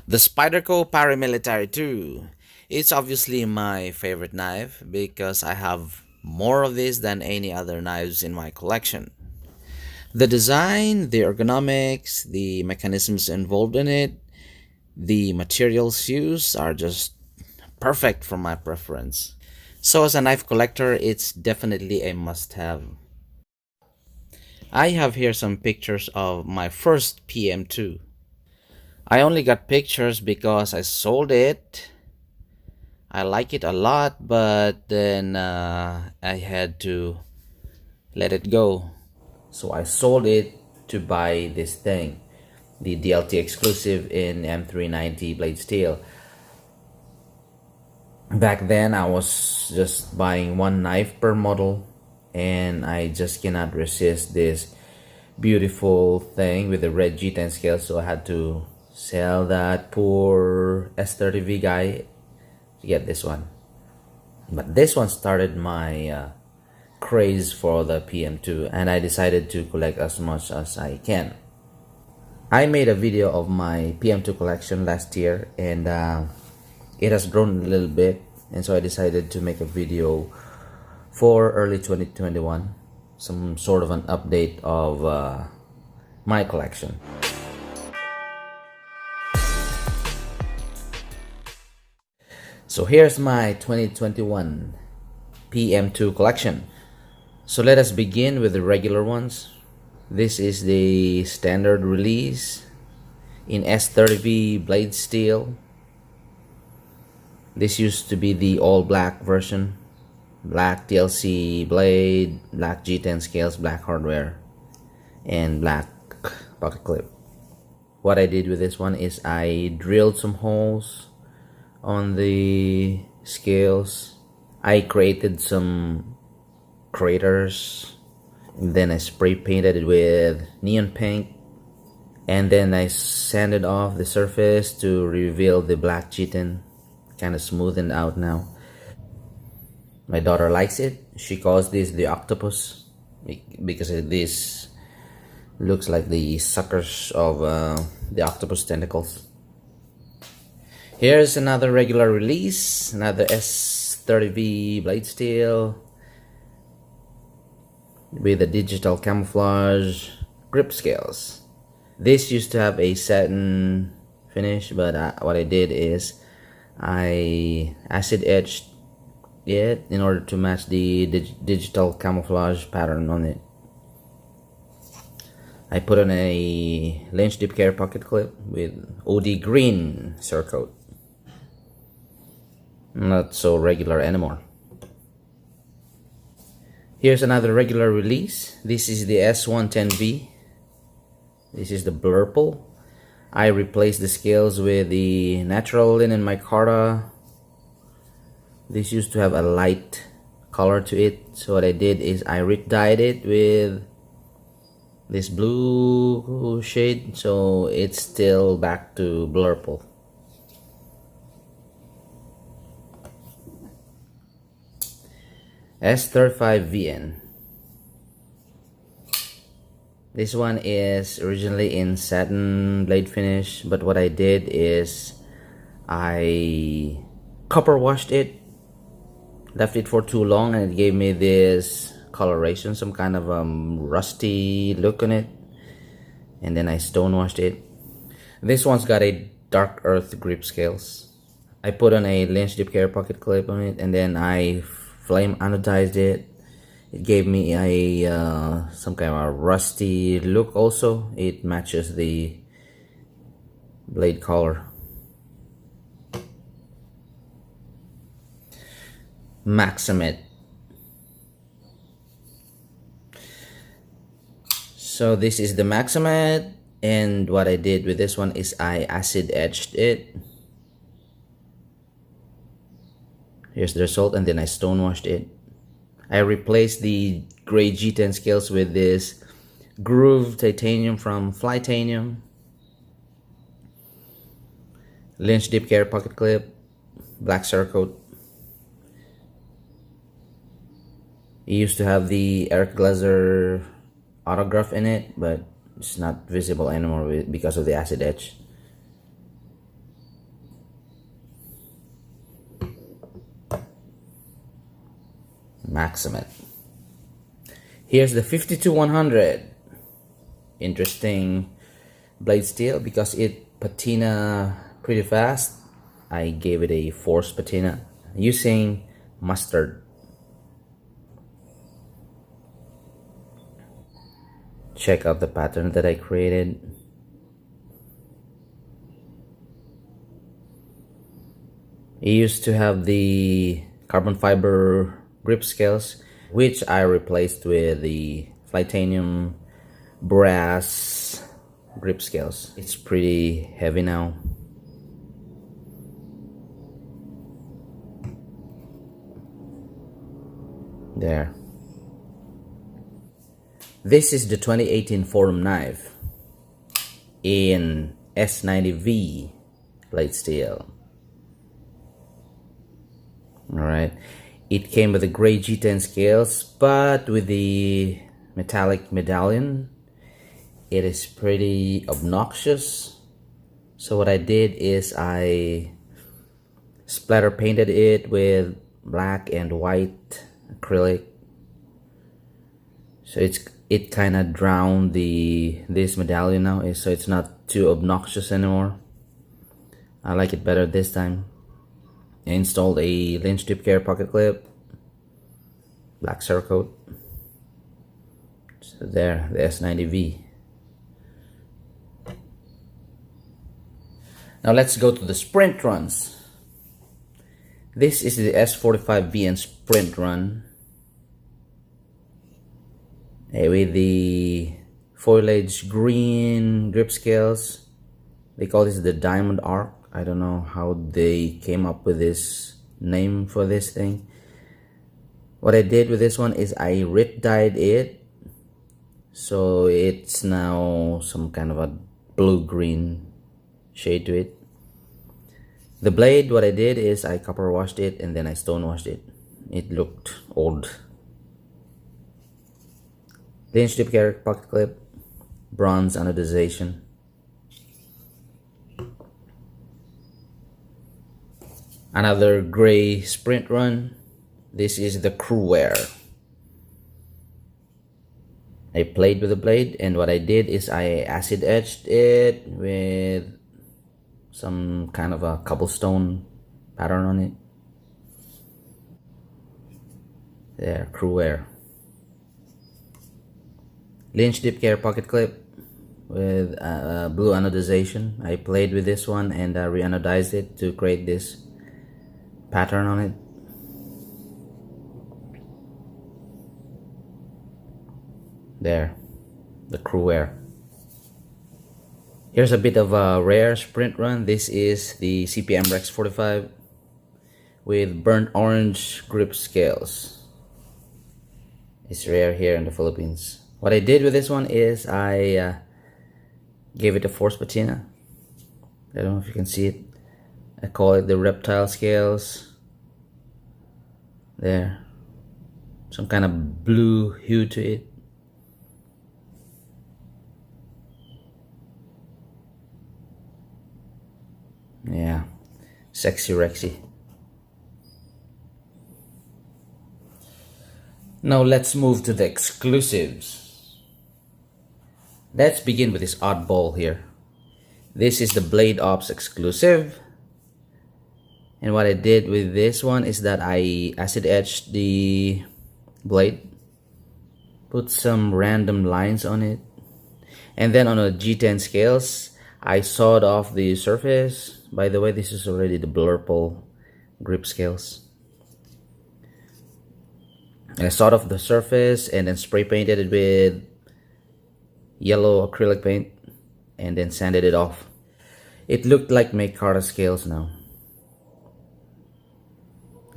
The Spyderco Paramilitary 2. It's obviously my favorite knife because I have more of this than any other knives in my collection. The design, the ergonomics, the mechanisms involved in it, the materials used are just perfect for my preference. So as a knife collector, it's definitely a must-have. I have here some pictures of my first PM2. I only got pictures because I sold it. I like it a lot, but then I had to let it go. So I sold it to buy this thing, the DLT exclusive in M390 blade steel. Back then I was just buying one knife per model, and I just cannot resist this beautiful thing with the red G10 scale, so I had to sell that poor S30V guy to get this one. But this one started my craze for the PM2, and I decided to collect as much as I can. I made a video of my PM2 collection last year, and it has grown a little bit, and so I decided to make a video for early 2021, some sort of an update of my collection. So here's my 2021 PM2 collection. So let us begin with the regular ones. This is the standard release in S30V blade steel. This used to be the all black version. Black TLC blade, black G10 scales, black hardware, and black pocket clip. What I did with this one is I drilled some holes on the scales. I created some craters, and then I spray painted it with neon pink, and then I sanded off the surface to reveal the black G10. Kind of smoothened out now. My daughter likes it. She calls this the octopus because this looks like the suckers of the octopus tentacles. Here's another regular release, another S30V blade steel with the digital camouflage grip scales. This used to have a satin finish, but what I did is I acid etched it in order to match the digital camouflage pattern on it. I put on a Lynch Dip Care pocket clip with OD green Cerakote. Not so regular anymore. Here's another regular release. This is the S110V. This is the blurple. I replaced the scales with the natural linen micarta. This used to have a light color to it, so what I did is I dyed it with this blue shade, so it's still back to blurple. S35VN. This one is originally in satin blade finish, but what I did is I copper washed it, left it for too long, and it gave me this coloration, some kind of rusty look on it, and then I stone washed it. This one's got a dark earth grip scales. I put on a Lynch Dip Care pocket clip on it, and then I flame anodized it. It gave me a some kind of a rusty look. Also, it matches the blade color. Maximate. So this is the Maximate, and what I did with this one is I acid etched it. Here's the result, and then I stone washed it. I replaced the gray G10 scales with this groove titanium from Flytanium. Lynch Dip Care pocket clip, black Cerakote. It used to have the Eric Glazer autograph in it, but it's not visible anymore because of the acid etch. Maximate. Here's the 52-100. Interesting blade steel because it patina pretty fast. I gave it a forced patina using mustard. Check out the pattern that I created. It used to have the carbon fiber grip scales, which I replaced with the titanium brass grip scales. It's pretty heavy now. There. This is the 2018 Forum knife in S90V blade steel. Alright, it came with the gray G10 scales, but with the metallic medallion, it is pretty obnoxious. So what I did is I splatter painted it with black and white acrylic. So it kind of drowned this medallion now, so it's not too obnoxious anymore. I like it better this time. I installed a Lynch tip care pocket clip, black Cerakote. So there, the S90V. Now let's go to the sprint runs. This is the S45VN sprint run. With the foliage green grip scales. They call this the diamond arc. I don't know how they came up with this name for this thing. What I did with this one is I RIT dyed it, so it's now some kind of a blue-green shade to it. The blade, what I did is I copper washed it and then I stone washed it. It looked old. Lynch tip care pocket clip, bronze anodization. Another gray sprint run. This is the crew wear. I played with the blade, and what I did is I acid etched it with some kind of a cobblestone pattern on it. There, crew wear. Lynch tip care pocket clip with blue anodization. I played with this one and re-anodized it to create this pattern on it. There, the crew wear. Here's a bit of a rare sprint run. This is the CPM Rex 45 with burnt orange grip scales. It's rare here in the Philippines. What I did with this one is I gave it a force patina. I don't know if you can see it. I call it the reptile scales. There. Some kind of blue hue to it. Yeah. Sexy Rexy. Now let's move to the exclusives. Let's begin with this oddball here. This is the Blade Ops exclusive. And what I did with this one is that I acid etched the blade, put some random lines on it, and then on a G10 scales I sawed off the surface. By the way, this is already the blurple grip scales. And I sawed off the surface and then spray painted it with yellow acrylic paint and then sanded it off. It looked like micarta scales now.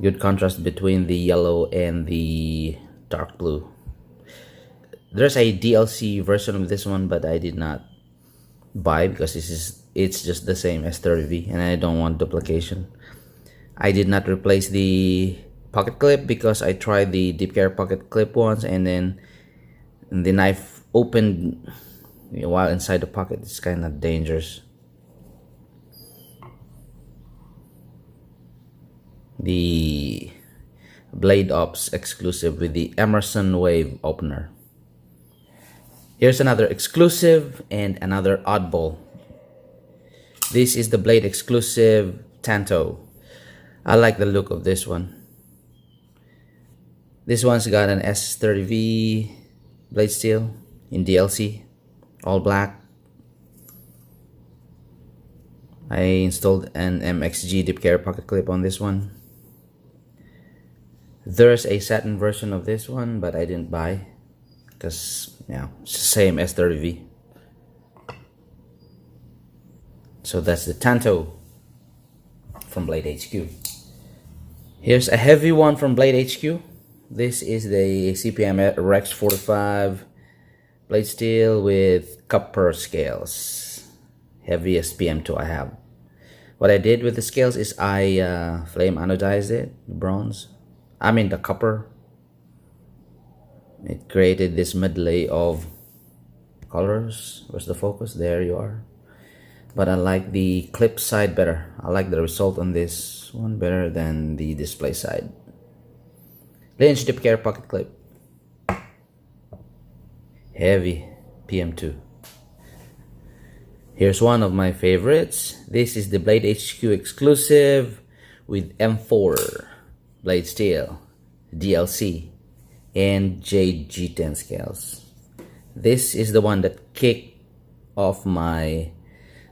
Good contrast between the yellow and the dark blue. There's a DLC version of this one, but I did not buy because it's just the same as 30V and I don't want duplication. I did not replace the pocket clip because I tried the deep care pocket clip once and then the knife opened while inside the pocket. It's kind of dangerous. The Blade Ops exclusive with the Emerson Wave opener. Here's another exclusive and another oddball. This is the Blade exclusive Tanto. I like the look of this one. This one's got an S30V blade steel in DLC, all black. I installed an MXG dip carry pocket clip on this one. There's a satin version of this one, but I didn't buy because it's the same S30V. So that's the Tanto from Blade HQ. Here's a heavy one from Blade HQ. This is the CPM Rex 45 blade steel with copper scales. Heaviest PM2 I have. What I did with the scales is I flame anodized it, the copper. It created this medley of colors. Where's the focus? There you are. But I like the clip side better. I like the result on this one better than the display side. Lynch dip carry pocket clip. Heavy PM2. Here's one of my favorites. This is the Blade HQ exclusive with M4 blade steel, DLC, and JG10 scales. This is the one that kicked off my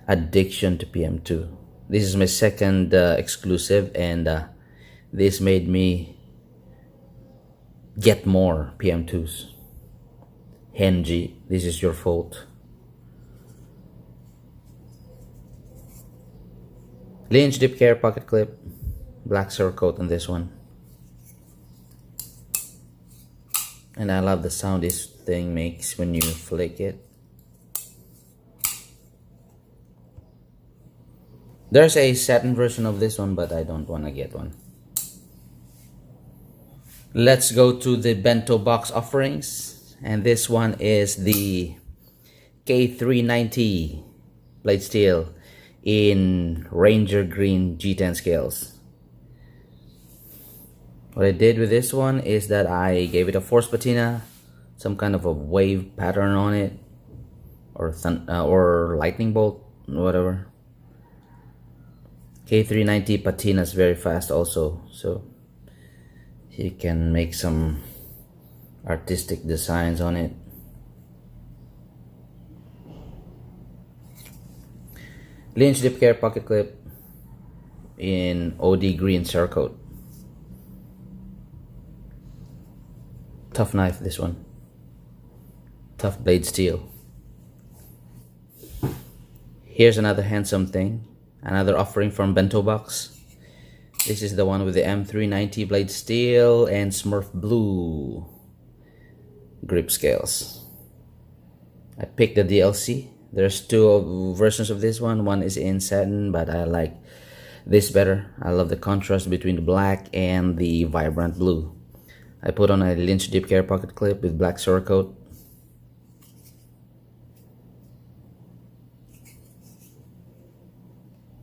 addiction to PM2. This is my second exclusive, and this made me get more PM2s. Henji, this is your fault. Lynch dip carry pocket clip, black surcoat on this one. And I love the sound this thing makes when you flick it. There's a satin version of this one, but I don't want to get one. Let's go to the Bento Box offerings. And this one is the K390 blade steel in Ranger Green G10 scales. What I did with this one is that I gave it a force patina, some kind of a wave pattern on it, or lightning bolt, whatever. K390 patina is very fast also, so you can make some artistic designs on it. Lynch dip carry pocket clip in OD green surcoat. Tough knife, this one. Tough blade steel. Here's another handsome thing. Another offering from Bento Box. This is the one with the M390 blade steel and Smurf blue grip scales. I picked the DLC. There's two versions of this one. One is in satin, but I like this better. I love the contrast between the black and the vibrant blue. I put on a Lynch dip carry pocket clip with black surcoat.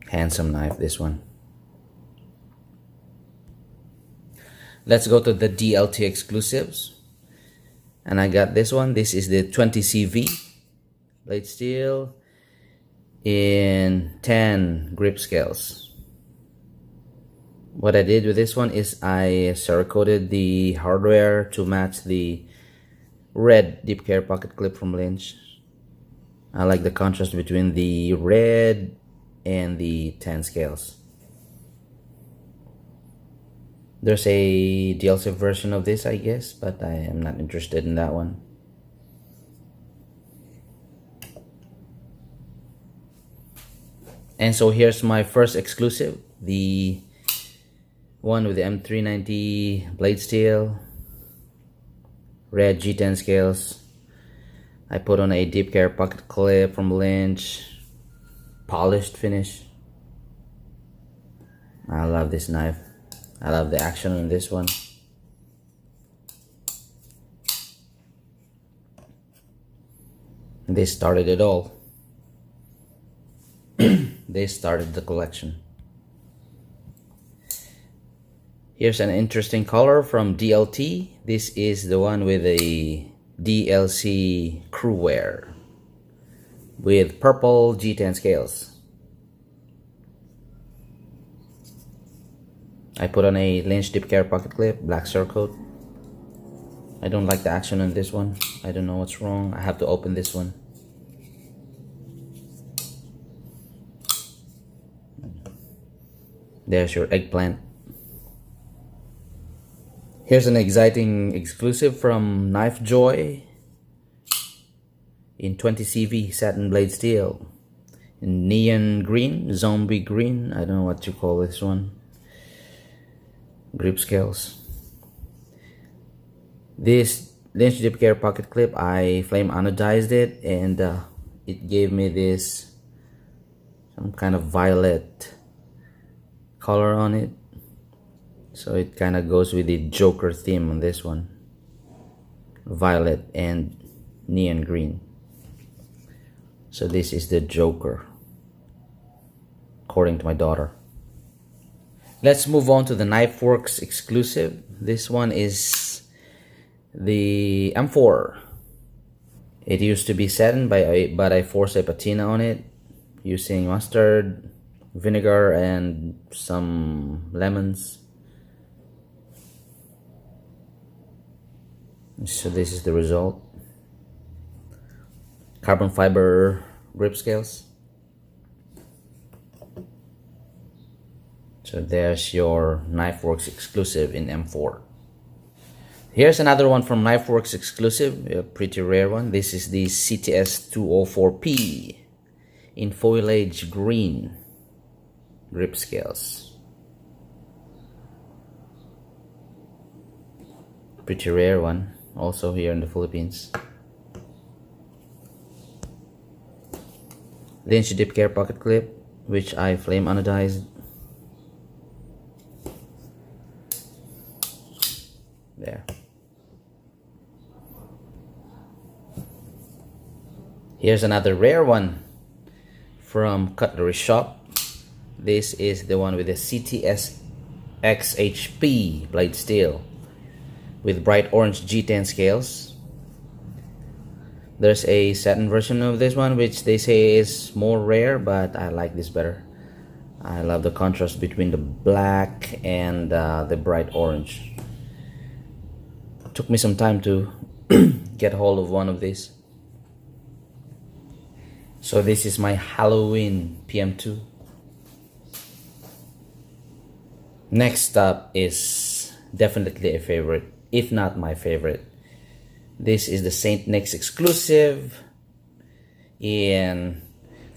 Handsome knife, this one. Let's go to the DLT exclusives. And I got this one. This is the 20CV blade steel in 10 grip scales. What I did with this one is I cerakoted the hardware to match the red dip carry pocket clip from Lynch. I like the contrast between the red and the 10 scales. There's a DLC version of this, I guess, but I am not interested in that one. And so here's my first exclusive, the one with the M390 blade steel, red G10 scales. I put on a dip carry pocket clip from Lynch, polished finish. I love this knife. I love the action on this one. They started it all. They started the collection. Here's an interesting color from DLT. This is the one with a DLC crew wear with purple G10 scales. I put on a Lynch dip care pocket clip, black Cerakote. I don't like the action on this one. I don't know what's wrong. I have to open this one. There's your eggplant. Here's an exciting exclusive from KnifeJoy in 20CV satin blade steel. In neon green, zombie green, I don't know what you call this one. Grip scales. This Lynch dip care pocket clip, I flame anodized it, and it gave me this some kind of violet color on it, so it kind of goes with the Joker theme on this one, violet and neon green. So this is the Joker according to my daughter. Let's move on to the KnifeWorks exclusive. This one is the M4. It used to be satin, but I forced a patina on it using mustard, vinegar, and some lemons. So this is the result. Carbon fiber grip scales. So there's your KnifeWorks exclusive in M4. Here's another one from KnifeWorks exclusive, a pretty rare one. This is the CTS 204P in foliage green grip scales. Pretty rare one, also here in the Philippines. Lynch dip care pocket clip, which I flame anodized. There. Here's another rare one from Cutlery Shoppe. This is the one with the CTS XHP blade steel with bright orange G10 scales. There's a satin version of this one which they say is more rare, but I like this better. I love the contrast between the black and the bright orange. Took me some time to get hold of one of these. So this is my Halloween PM2. Next up is definitely a favorite, if not my favorite. This is the Saint Nick's exclusive in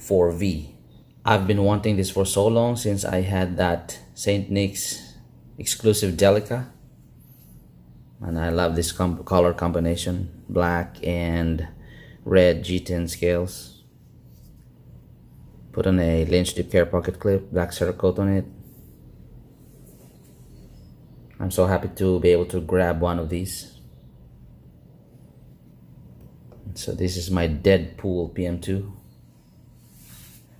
4V. I've been wanting this for so long, since I had that Saint Nick's exclusive Delica. And I love this color combination, black and red G10 scales. Put on a Lynch dip care pocket clip, black Cerakote on it. I'm so happy to be able to grab one of these. So this is my Deadpool PM2.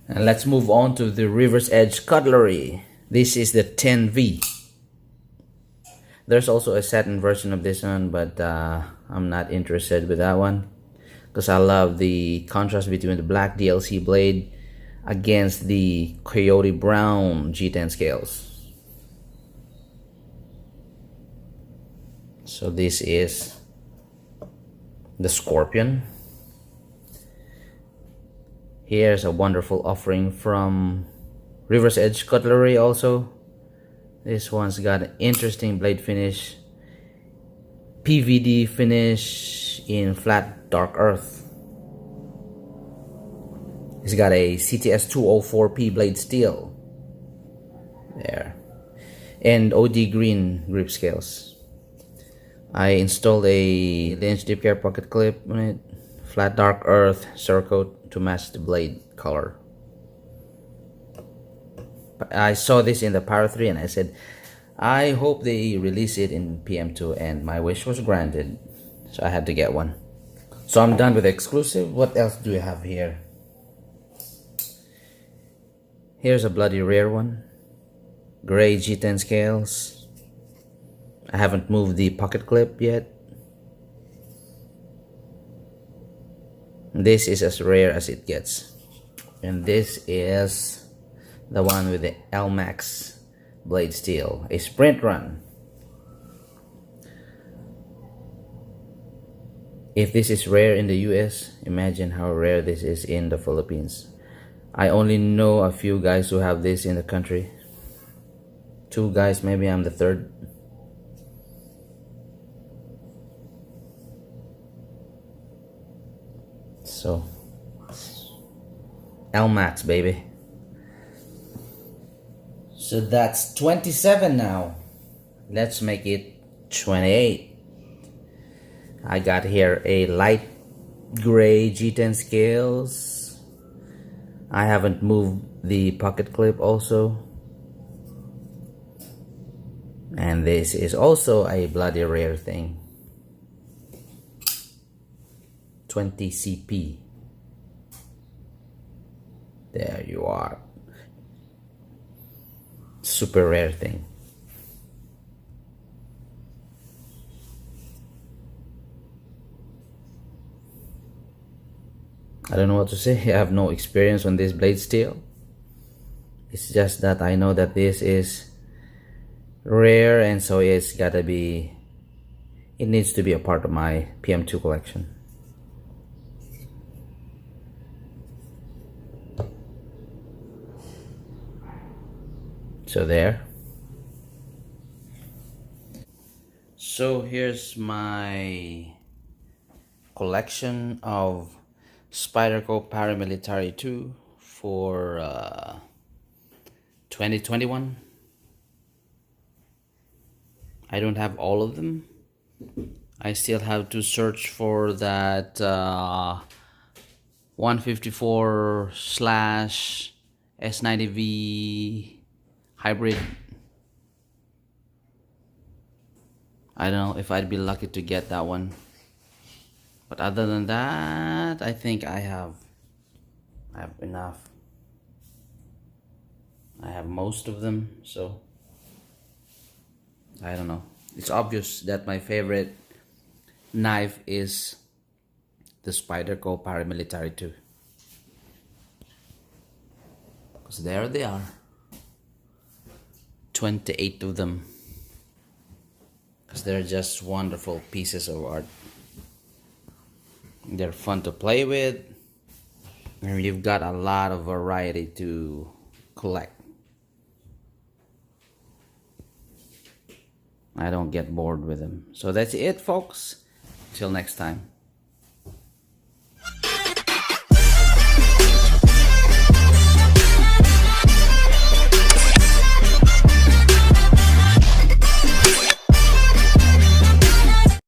And let's move on to the River's Edge Cutlery. This is the 10V. There's also a satin version of this one, but I'm not interested with that one, because I love the contrast between the black DLC blade against the Coyote Brown G10 scales. So this is the Scorpion. Here's a wonderful offering from River's Edge Cutlery also. This one's got an interesting blade finish, PVD finish in flat dark earth. It's got a CTS 204P blade steel there, and OD green grip scales. I installed a Lynch dip care pocket clip on it, flat dark earth Cerakote to match the blade color. I saw this in the Para 3 and I said, I hope they release it in PM2, and my wish was granted. So I had to get one. So I'm done with the exclusive. What else do we have here? Here's a bloody rare one. Gray G10 scales. I haven't moved the pocket clip yet. This is as rare as it gets. And this is the one with the LMAX blade steel, a sprint run. If this is rare in the US, imagine how rare this is in the Philippines. I only know a few guys who have this in the country. 2 guys, maybe I'm the 3rd. So, LMAX, baby. So that's 27 now. Let's make it 28. I got here a light gray G10 scales. I haven't moved the pocket clip also. And this is also a bloody rare thing. 20 CP. There you are. Super rare thing. I don't know what to say. I have no experience on this blade steel. It's just that I know that this is rare, and so it needs to be a part of my PM2 collection. So there. So here's my collection of Spyderco Paramilitary 2 for 2021. I don't have all of them. I still have to search for that 154/S90V hybrid. I don't know if I'd be lucky to get that one. But other than that, I think I have enough. I have most of them, so I don't know. It's obvious that my favorite knife is the Spyderco Paramilitary 2. Because there they are. 28 of them. Because they're just wonderful pieces of art. They're fun to play with, and you've got a lot of variety to collect. I don't get bored with them. So that's it, folks. Till next time.